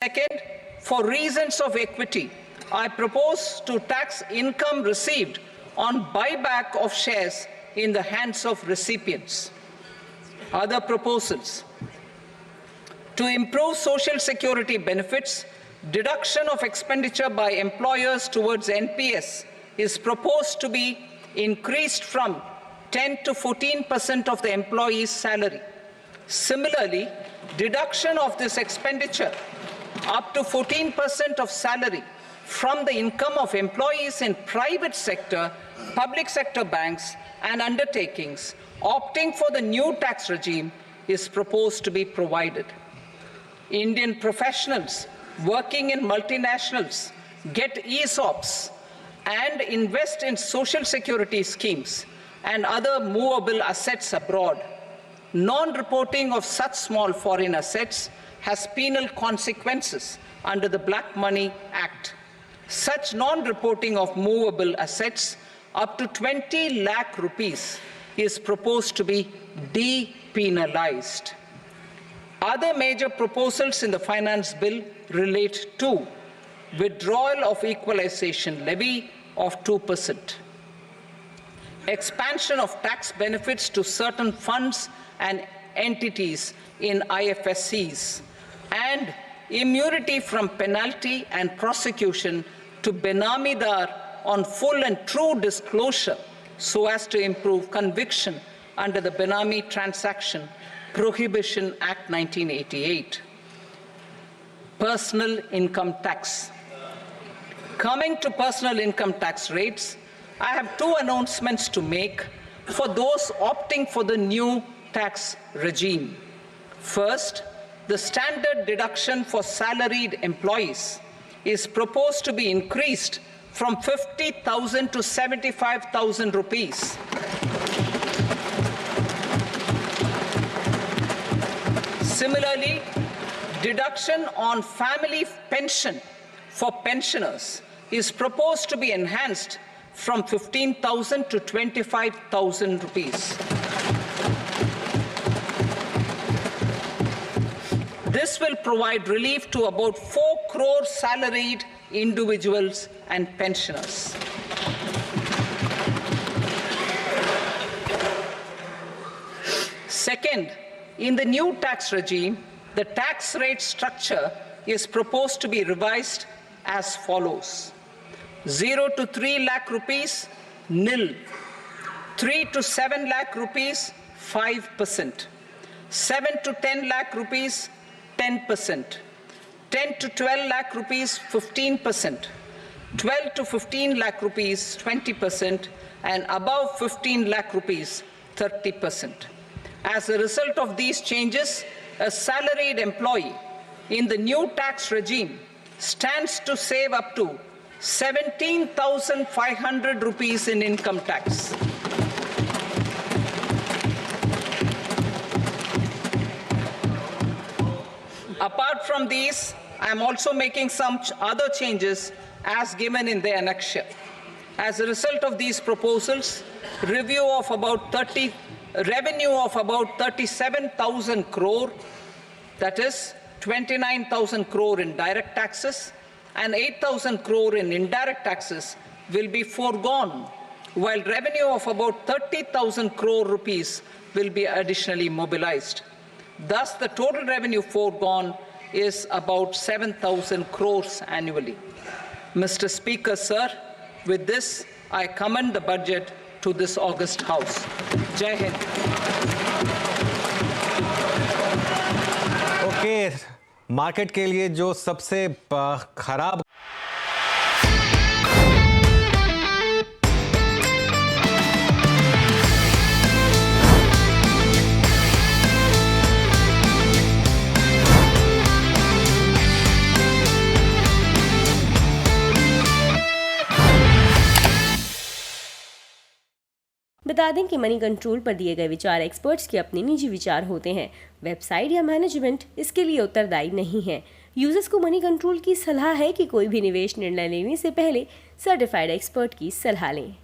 Second, for reasons of equity, I propose to tax income received on buyback of shares in the hands of recipients. Other proposals: to improve social security benefits, deduction of expenditure by employers towards NPS is proposed to be increased from 10 to 14% of the employee's salary. Similarly, deduction of this expenditure up to 14% of salary from the income of employees in private sector, public sector banks and undertakings opting for the new tax regime is proposed to be provided. Indian professionals working in multinationals get ESOPs and invest in social security schemes and other movable assets abroad. Non-reporting of such small foreign assets has penal consequences under the Black Money Act. Such non-reporting of movable assets up to 20 lakh rupees is proposed to be depenalized. Other major proposals in the finance bill relate to withdrawal of equalization levy of 2%, expansion of tax benefits to certain funds and entities in IFSCs, and immunity from penalty and prosecution to Benamidar on full and true disclosure so as to improve conviction under the Benami Transaction Prohibition Act 1988. Personal income tax. Coming to personal income tax rates, I have two announcements to make for those opting for the new tax regime. First, the standard deduction for salaried employees is proposed to be increased from 50,000 to 75,000 rupees. Similarly, deduction on family pension for pensioners is proposed to be enhanced from 15,000 to 25,000 rupees. This will provide relief to about 4 crore salaried individuals and pensioners. Second, in the new tax regime, the tax rate structure is proposed to be revised as follows: 0 to 3 lakh rupees, nil; 3 to 7 lakh rupees, 5%; 7 to 10 lakh rupees, 10%; 10 to 12 lakh rupees, 15%; 12 to 15 lakh rupees, 20%; and above 15 lakh rupees, 30%. As a result of these changes, a salaried employee in the new tax regime stands to save up to 17,500 rupees in income tax. Apart from these, I am also making some other changes as given in the annexure. As a result of these proposals, revenue of about 37,000 crore, that is 29,000 crore in direct taxes and 8,000 crore in indirect taxes, will be foregone, while revenue of about 30,000 crore rupees will be additionally mobilized. Thus, the total revenue foregone is about 7,000 crores annually. Mr. Speaker, sir, with this, I commend the budget to this august House. Jai Hind. Okay, market के लिए जो सबसे खराब बता दें कि money control पर दिए गए विचार एक्सपर्ट्स के अपने निजी विचार होते हैं। वेबसाइट या मैनेजमेंट इसके लिए उत्तरदायी नहीं है। यूजर्स को मनी कंट्रोल की सलाह है कि कोई भी निवेश निर्णय लेने से पहले सर्टिफाइड एक्सपर्ट की सलाह लें।